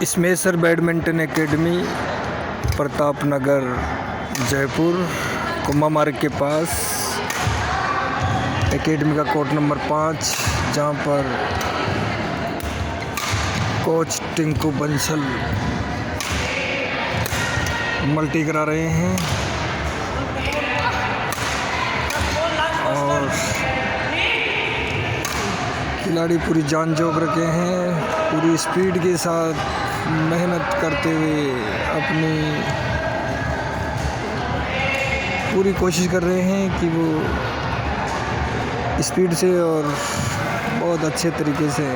स्मेशर badminton academy, Pratap Nagar, Jaipur, कुम्मा मार्ग के पास। Academy का कोर्ट नंबर 5, जहाँ पर कोच टिंकू बंसल मल्टी करा रहे हैं और खिलाड़ी पूरी जान जोक रखे हैं, पूरी स्पीड के साथ मेहनत करते हुए अपनी पूरी कोशिश कर रहे हैं कि वो स्पीड से और बहुत अच्छे तरीके से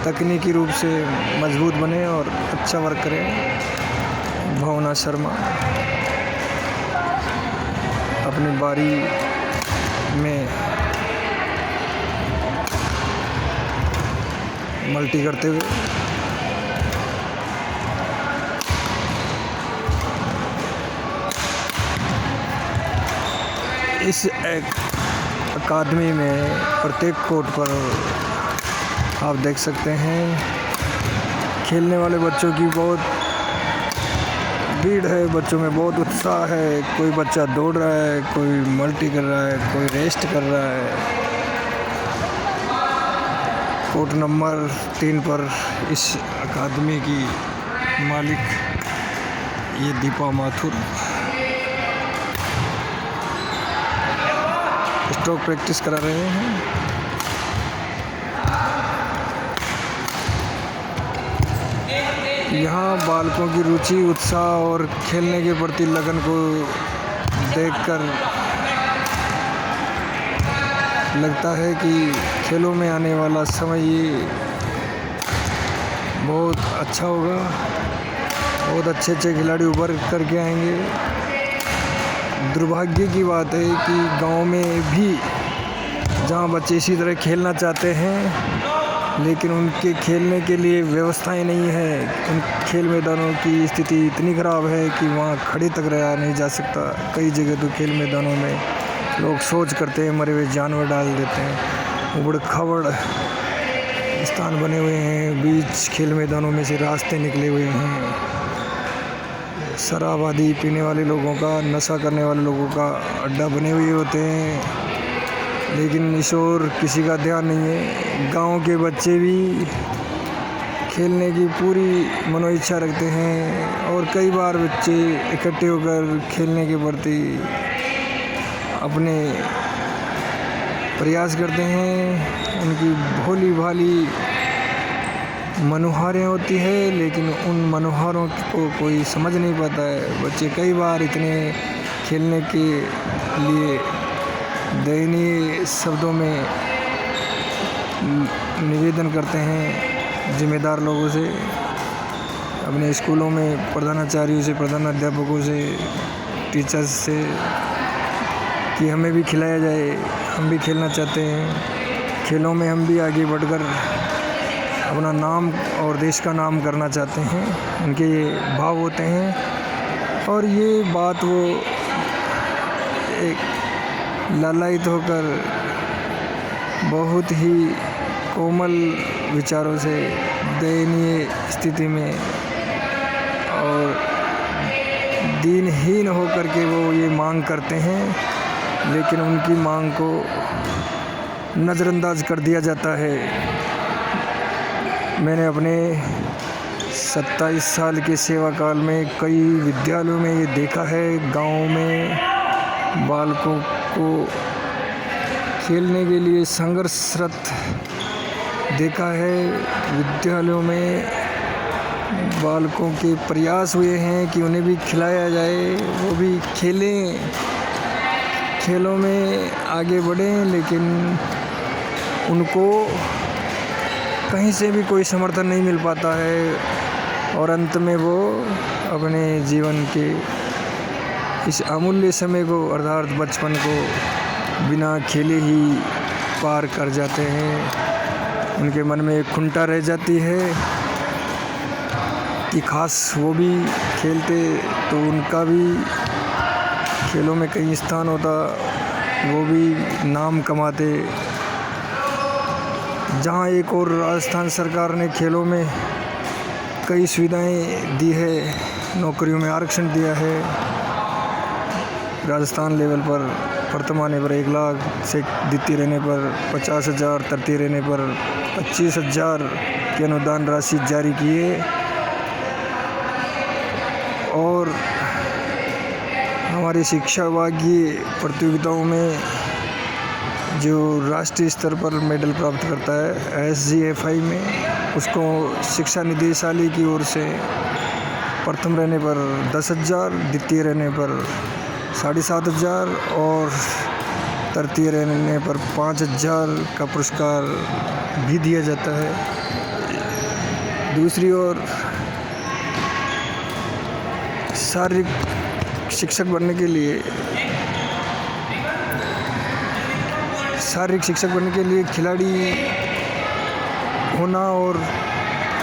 तकनीकी रूप से मजबूत बने और अच्छा वर्क करें। भावना शर्मा अपनी बारी में मल्टी करते हुए इस अकादमी में प्रत्येक कोर्ट पर आप देख सकते हैं खेलने वाले बच्चों की बहुत भीड़ है। बच्चों में बहुत उत्साह है। कोई बच्चा दौड़ रहा है, कोई मल्टी कर रहा है, कोई रेस्ट कर रहा है। कोर्ट नंबर 3 पर इस अकादमी की मालिक ये दीपा माथुर स्ट्रोक प्रैक्टिस करा रहे हैं। यहाँ बालकों की रुचि, उत्साह और खेलने के प्रति लगन को देखकर लगता है कि खेलों में आने वाला समय ये बहुत अच्छा होगा। बहुत अच्छे अच्छे खिलाड़ी उभर करके आएंगे। दुर्भाग्य की बात है कि गांव में भी जहां बच्चे इसी तरह खेलना चाहते हैं लेकिन उनके खेलने के लिए व्यवस्थाएं नहीं है। उन खेल मैदानों की स्थिति इतनी ख़राब है कि वहां खड़े तक रहा नहीं जा सकता। कई जगह तो खेल मैदानों में लोग सोच करते हैं, मरे हुए जानवर डाल देते हैं। उबड़ खाबड़ स्थान बने हुए हैं, बीच खेल मैदानों में से रास्ते निकले हुए हैं। शराब आदि पीने वाले लोगों का, नशा करने वाले लोगों का अड्डा बने हुए होते हैं, लेकिन इस ओर किसी का ध्यान नहीं है। गांव के बच्चे भी खेलने की पूरी मनोइच्छा रखते हैं और कई बार बच्चे इकट्ठे होकर खेलने के प्रति अपने प्रयास करते हैं। उनकी भोली भाली मनोहारें होती है, लेकिन उन मनोहारों को कोई समझ नहीं पाता है। बच्चे कई बार इतने खेलने के लिए दयनीय शब्दों में निवेदन करते हैं जिम्मेदार लोगों से, अपने स्कूलों में प्रधानाचार्यों से, प्रधानाध्यापकों से, टीचर्स से कि हमें भी खिलाया जाए, हम भी खेलना चाहते हैं। खेलों में हम भी आगे बढ़कर अपना नाम और देश का नाम करना चाहते हैं। उनके ये भाव होते हैं और ये बात वो एक लालायित होकर बहुत ही कोमल विचारों से दयनीय स्थिति में और दीनहीन होकर के वो ये मांग करते हैं, लेकिन उनकी मांग को नज़रअंदाज कर दिया जाता है। मैंने अपने 27 साल के सेवा काल में कई विद्यालयों में ये देखा है। गांव में बालकों को खेलने के लिए संघर्षरत देखा है। विद्यालयों में बालकों के प्रयास हुए हैं कि उन्हें भी खिलाया जाए, वो भी खेलें, खेलों में आगे बढ़ें, लेकिन उनको कहीं से भी कोई समर्थन नहीं मिल पाता है और अंत में वो अपने जीवन के इस अमूल्य समय को अर्थात बचपन को बिना खेले ही पार कर जाते हैं। उनके मन में एक खुंटा रह जाती है कि खास वो भी खेलते तो उनका भी खेलों में कहीं स्थान होता, वो भी नाम कमाते। जहां एक और राजस्थान सरकार ने खेलों में कई सुविधाएं दी है, नौकरियों में आरक्षण दिया है। राजस्थान लेवल पर प्रथम आने पर 1 लाख से, द्वितीय रहने पर 50,000, तृतीय रहने पर 25,000 की अनुदान राशि जारी की है। और हमारे शिक्षा विभागीय प्रतियोगिताओं में जो राष्ट्रीय स्तर पर मेडल प्राप्त करता है SGFI में, उसको शिक्षा निदेशालय की ओर से प्रथम रहने पर 10,000, द्वितीय रहने पर 7,500 और तृतीय रहने पर 5,000 का पुरस्कार भी दिया जाता है। दूसरी ओर शारीरिक शिक्षक बनने के लिए खिलाड़ी होना और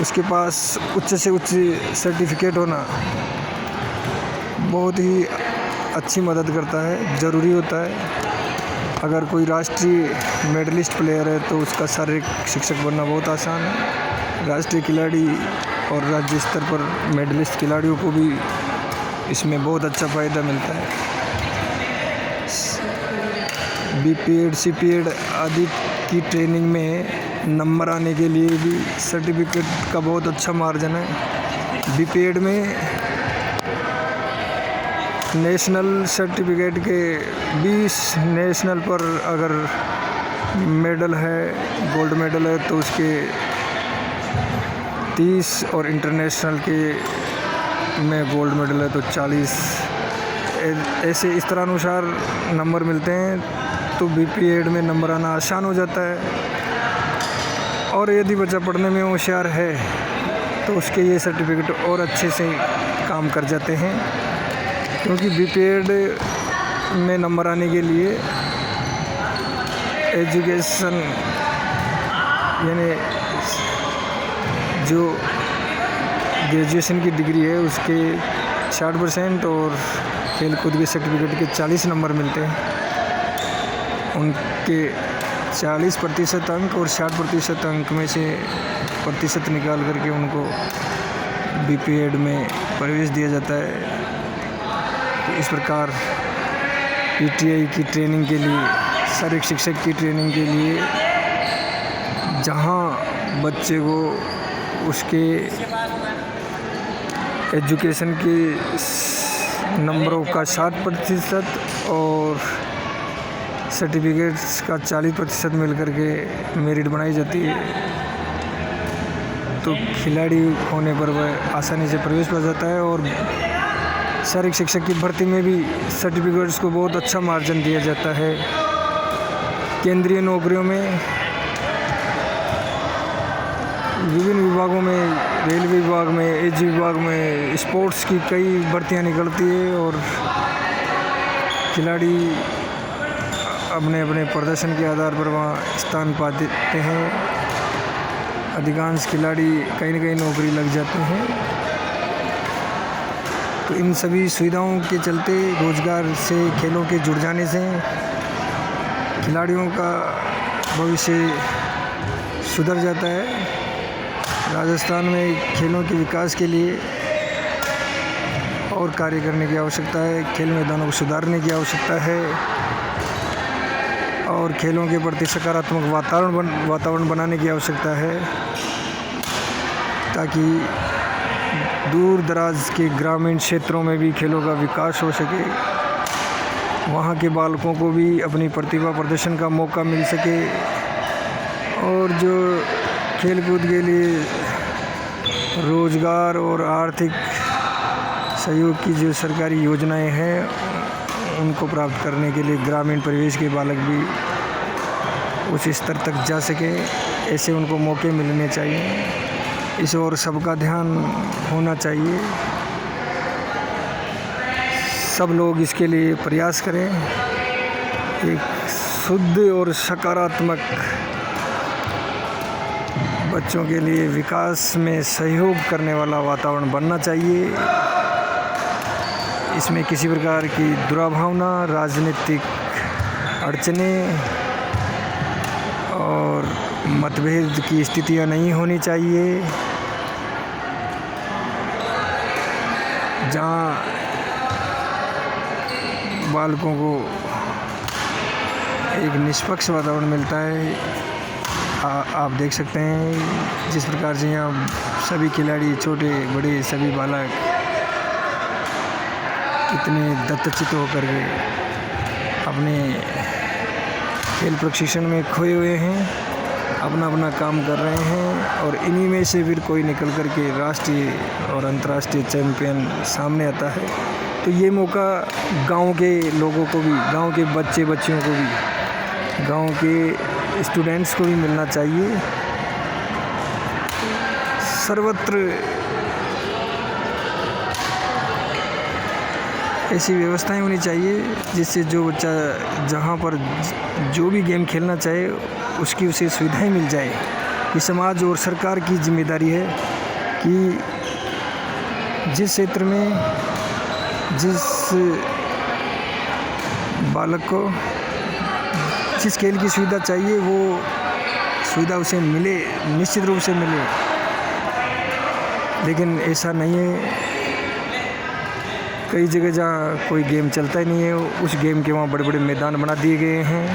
उसके पास उच्च से उच्च सर्टिफिकेट होना बहुत ही अच्छी मदद करता है, ज़रूरी होता है। अगर कोई राष्ट्रीय मेडलिस्ट प्लेयर है तो उसका शारीरिक शिक्षक बनना बहुत आसान है। राष्ट्रीय खिलाड़ी और राज्य स्तर पर मेडलिस्ट खिलाड़ियों को भी इसमें बहुत अच्छा फ़ायदा मिलता है। BPED, CPED आदि की ट्रेनिंग में नंबर आने के लिए भी सर्टिफिकेट का बहुत अच्छा मार्जिन है। BPED में नेशनल सर्टिफिकेट के 20, नेशनल पर अगर मेडल है, गोल्ड मेडल है तो उसके 30 और इंटरनेशनल के में गोल्ड मेडल है तो 40, ऐसे इस तरह अनुसार नंबर मिलते हैं। तो BPED में नंबर आना आसान हो जाता है। और यदि बच्चा पढ़ने में होशियार है तो उसके ये सर्टिफिकेट और अच्छे से काम कर जाते हैं, क्योंकि BPED में नंबर आने के लिए एजुकेशन यानी जो ग्रेजुएशन की डिग्री है उसके 60% और खेलकूद के सर्टिफिकेट के 40 नंबर मिलते हैं। उनके 40% अंक और 60% अंक में से प्रतिशत निकाल करके उनको BPED में प्रवेश दिया जाता है। तो इस प्रकार PTI की ट्रेनिंग के लिए, शारीरिक शिक्षक की ट्रेनिंग के लिए, जहां बच्चे को उसके एजुकेशन के नंबरों का 60% और सर्टिफिकेट्स का 40% मिल कर के मेरिट बनाई जाती है। तो खिलाड़ी होने पर वह आसानी से प्रवेश पा जाता है। और शारीरिक शिक्षक की भर्ती में भी सर्टिफिकेट्स को बहुत अच्छा मार्जिन दिया जाता है। केंद्रीय नौकरियों में विभिन्न विभागों में, रेलवे विभाग में, AG विभाग में, स्पोर्ट्स की कई भर्तियां निकलती है और खिलाड़ी अपने अपने प्रदर्शन के आधार पर वहाँ स्थान पाते हैं। अधिकांश खिलाड़ी कहीं न कहीं नौकरी लग जाते हैं। तो इन सभी सुविधाओं के चलते, रोजगार से, खेलों के जुड़ जाने से खिलाड़ियों का भविष्य सुधर जाता है। राजस्थान में खेलों के विकास के लिए और कार्य करने की आवश्यकता है। खेल मैदानों को सुधारने की आवश्यकता है और खेलों के प्रति सकारात्मक वातावरण बनाने की आवश्यकता है, ताकि दूर दराज के ग्रामीण क्षेत्रों में भी खेलों का विकास हो सके, वहाँ के बालकों को भी अपनी प्रतिभा प्रदर्शन का मौका मिल सके। और जो खेलकूद के लिए रोजगार और आर्थिक सहयोग की जो सरकारी योजनाएं हैं, उनको प्राप्त करने के लिए ग्रामीण परिवेश के बालक भी उस स्तर तक जा सके, ऐसे उनको मौके मिलने चाहिए। इस ओर सबका ध्यान होना चाहिए। सब लोग इसके लिए प्रयास करें। एक शुद्ध और सकारात्मक बच्चों के लिए विकास में सहयोग करने वाला वातावरण बनना चाहिए। इसमें किसी प्रकार की दुराभावना, राजनीतिक अड़चनें और मतभेद की स्थितियां नहीं होनी चाहिए। जहाँ बालकों को एक निष्पक्ष वातावरण मिलता है। आप देख सकते हैं जिस प्रकार से यहाँ सभी खिलाड़ी, छोटे बड़े सभी बालक कितने दत्तचित्त होकर के अपने खेल प्रशिक्षण में खोए हुए हैं, अपना अपना काम कर रहे हैं और इन्हीं में से फिर कोई निकल कर के राष्ट्रीय और अंतर्राष्ट्रीय चैंपियन सामने आता है। तो ये मौका गांव के लोगों को भी, गांव के बच्चे बच्चियों को भी, गांव के स्टूडेंट्स को भी मिलना चाहिए। सर्वत्र ऐसी व्यवस्थाएं होनी चाहिए जिससे जो बच्चा जहाँ पर जो भी गेम खेलना चाहे उसकी उसे सुविधाएं मिल जाए। ये समाज और सरकार की जिम्मेदारी है कि जिस क्षेत्र में जिस बालक को जिस खेल की सुविधा चाहिए वो सुविधा उसे मिले, निश्चित रूप से मिले। लेकिन ऐसा नहीं है, कई जगह जहाँ कोई गेम चलता ही नहीं है उस गेम के वहाँ बड़े बड़े मैदान बना दिए गए हैं।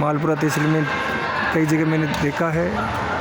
मालपुरा तहसील में कई जगह मैंने देखा है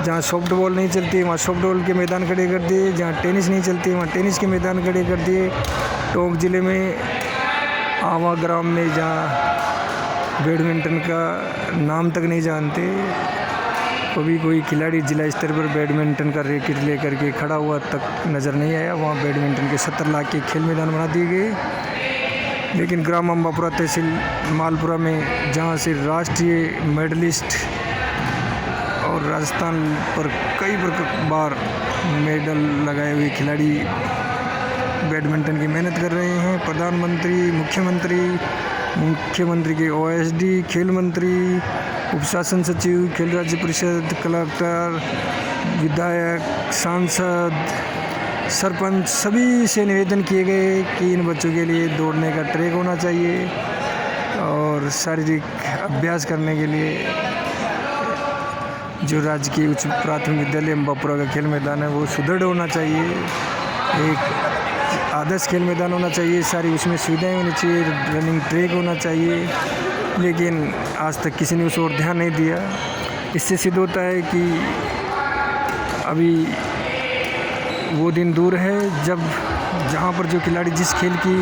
जहाँ सॉफ्टबॉल नहीं चलती वहाँ सॉफ्टबॉल के मैदान खड़े कर दिए, जहाँ टेनिस नहीं चलती वहाँ टेनिस के मैदान खड़े कर दिए। टोंक ज़िले में आवा ग्राम में जहाँ बैडमिंटन का नाम तक नहीं जानते, कभी कोई खिलाड़ी जिला स्तर पर बैडमिंटन का रैकेट लेकर के खड़ा हुआ तक नज़र नहीं आया, वहाँ बैडमिंटन के 70 लाख के खेल मैदान बना दिए गए। लेकिन ग्राम अम्बापुरा तहसील मालपुरा में जहाँ से राष्ट्रीय मेडलिस्ट और राजस्थान पर कई बार मेडल लगाए हुए खिलाड़ी बैडमिंटन की मेहनत कर रहे हैं। प्रधानमंत्री, मुख्यमंत्री के OSD, खेल मंत्री, उपशासन सचिव, खेल राज्य परिषद, कलेक्टर, विधायक, सांसद, सरपंच सभी से निवेदन किए गए कि इन बच्चों के लिए दौड़ने का ट्रैक होना चाहिए और शारीरिक अभ्यास करने के लिए जो राजकीय उच्च प्राथमिक विद्यालय अम्बापुरा का खेल मैदान है वो सुदृढ़ होना चाहिए, एक आदर्श खेल मैदान होना चाहिए, सारी उसमें सुविधाएं होनी चाहिए, रनिंग ट्रैक होना चाहिए। लेकिन आज तक किसी ने उस ओर ध्यान नहीं दिया। इससे सिद्ध होता है कि अभी वो दिन दूर है जब जहाँ पर जो खिलाड़ी जिस खेल की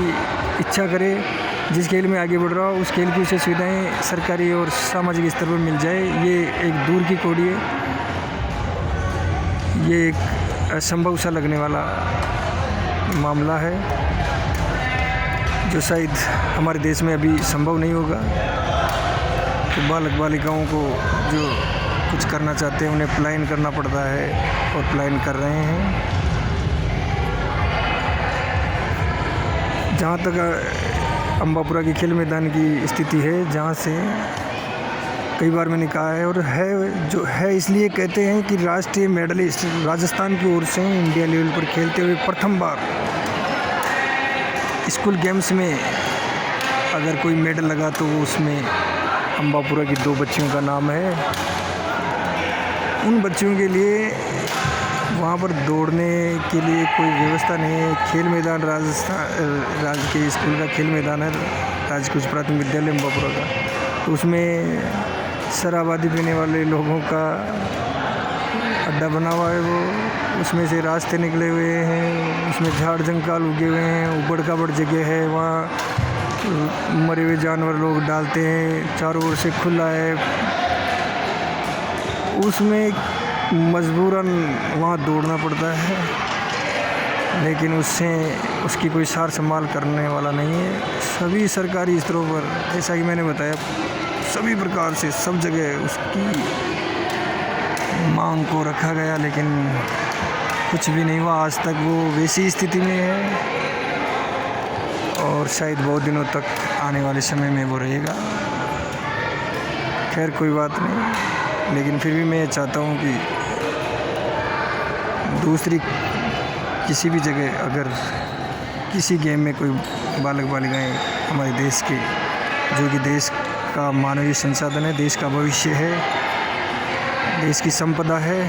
इच्छा करे, जिस खेल में आगे बढ़ रहा हो उस खेल की उसे सुविधाएं सरकारी और सामाजिक स्तर पर मिल जाए, ये एक दूर की कौड़ी है। ये एक असंभव सा लगने वाला मामला है जो शायद हमारे देश में अभी संभव नहीं होगा। तो बालक बालिकाओं को जो कुछ करना चाहते हैं उन्हें पलायन करना पड़ता है और पलायन कर रहे हैं। जहाँ तक अम्बापुरा की खेल मैदान की स्थिति है, जहाँ से कई बार मैंने कहा है और है जो है इसलिए कहते हैं कि राष्ट्रीय मेडलिस्ट राजस्थान की ओर से इंडिया लेवल पर खेलते हुए प्रथम बार स्कूल गेम्स में अगर कोई मेडल लगा तो वो उसमें अम्बापुरा की 2 बच्चियों का नाम है। उन बच्चियों के लिए वहाँ पर दौड़ने के लिए कोई व्यवस्था नहीं है। खेल मैदान राजकीय स्कूल का खेल मैदान है, राजकीय उच्च प्राथमिक विद्यालय अम्बापुरा का, तो उसमें शराबादी पीने वाले लोगों का अड्डा बना हुआ है। वो उसमें से रास्ते निकले हुए हैं, उसमें झाड़ जंगल उगे हुए हैं, उबड़ खाबड़ जगह है, वहाँ मरे हुए जानवर लोग डालते हैं, चारों ओर से खुला है। उसमें मजबूरन वहाँ दौड़ना पड़ता है, लेकिन उसकी कोई सार संभाल करने वाला नहीं है। सभी सरकारी स्तरों पर जैसा कि मैंने बताया सभी प्रकार से सब जगह उसकी मांग को रखा गया, लेकिन कुछ भी नहीं हुआ। आज तक वो वैसी स्थिति में है और शायद बहुत दिनों तक आने वाले समय में वो रहेगा। खैर कोई बात नहीं, लेकिन फिर भी मैं चाहता हूँ कि दूसरी किसी भी जगह अगर किसी गेम में कोई बालक बालिकाएँ हमारे देश के, जो कि देश का मानवीय संसाधन है, देश का भविष्य है, देश की संपदा है,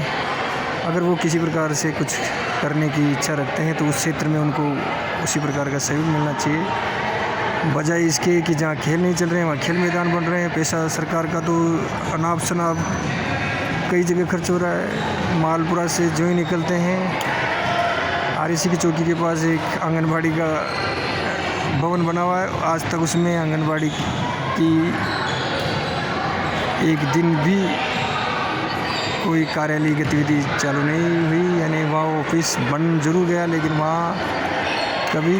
अगर वो किसी प्रकार से कुछ करने की इच्छा रखते हैं तो उस क्षेत्र में उनको उसी प्रकार का सहयोग मिलना चाहिए, बजाय इसके कि जहाँ खेल नहीं चल रहे हैं वहाँ खेल मैदान बन रहे हैं। पैसा सरकार का तो अनाप शनाप कई जगह खर्च हो रहा है। मालपुरा से जो ही निकलते हैं REC की चौकी के पास एक आंगनबाड़ी का भवन बना हुआ है, आज तक उसमें आंगनबाड़ी की एक दिन भी कोई कार्यालय गतिविधि चालू नहीं हुई, यानी वहाँ ऑफिस बन जरूर गया लेकिन वहाँ कभी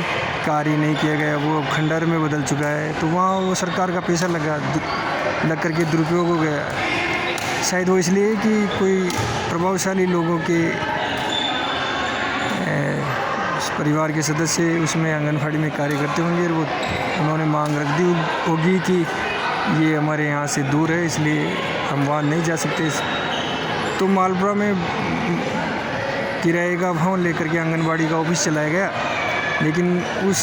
कार्य नहीं किया गया। वो खंडर में बदल चुका है, तो वहाँ वो सरकार का पैसा लग करके दुरुपयोग हो गया। शायद वो इसलिए कि कोई प्रभावशाली लोगों के परिवार के सदस्य उसमें आंगनबाड़ी में कार्य करते होंगे और वो उन्होंने मांग रख दी होगी कि ये हमारे यहाँ से दूर है इसलिए हम वहाँ नहीं जा सकते। तो मालपुरा में किराए का भवन लेकर के आंगनबाड़ी का ऑफिस चलाया गया, लेकिन उस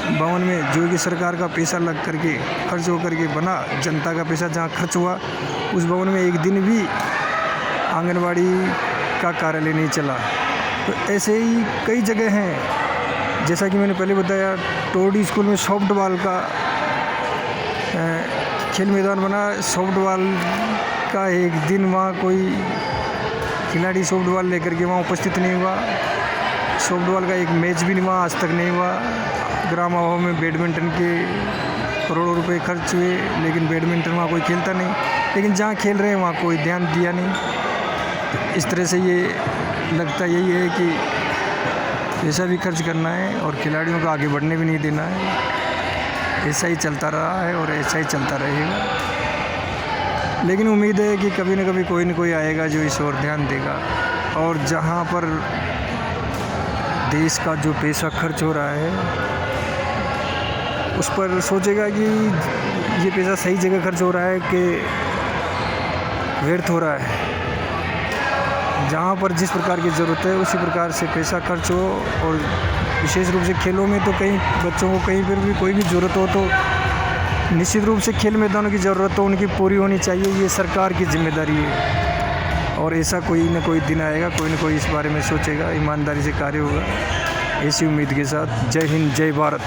भवन में जो कि सरकार का पैसा लग करके खर्च हो करके बना, जनता का पैसा जहाँ खर्च हुआ उस भवन में एक दिन भी आंगनबाड़ी का कार्यालय नहीं चला। तो ऐसे ही कई जगह हैं, जैसा कि मैंने पहले बताया टोडी स्कूल में सॉफ्टबॉल का खेल मैदान बना, सॉफ्टबॉल का एक दिन वहाँ कोई खिलाड़ी सॉफ्टबॉल लेकर के वहाँ उपस्थित नहीं हुआ, सॉफ्टबॉल का एक मैच भी नहीं वहाँ आज तक नहीं हुआ। ग्राम आभा में बैडमिंटन के करोड़ों रुपए खर्च हुए, लेकिन बैडमिंटन वहाँ कोई खेलता नहीं, लेकिन जहाँ खेल रहे हैं वहाँ कोई ध्यान दिया नहीं। तो इस तरह से ये लगता यही है कि पैसा भी खर्च करना है और खिलाड़ियों को आगे बढ़ने भी नहीं देना है। ऐसा ही चलता रहा है और ऐसा ही चलता रहेगा, लेकिन उम्मीद है कि कभी न कभी कोई न कोई आएगा जो इस ओर ध्यान देगा और जहाँ पर देश का जो पैसा खर्च हो रहा है उस पर सोचेगा कि ये पैसा सही जगह खर्च हो रहा है कि व्यर्थ हो रहा है। जहाँ पर जिस प्रकार की ज़रूरत है उसी प्रकार से पैसा खर्च हो, और विशेष रूप से खेलों में तो कहीं बच्चों को कहीं पर भी कोई भी ज़रूरत हो तो निश्चित रूप से खेल मैदानों की ज़रूरत तो उनकी पूरी होनी चाहिए, ये सरकार की जिम्मेदारी है। और ऐसा कोई न कोई दिन आएगा, कोई न कोई इस बारे में सोचेगा, ईमानदारी से कार्य होगा। ऐसी उम्मीद के साथ जय हिंद, जय भारत।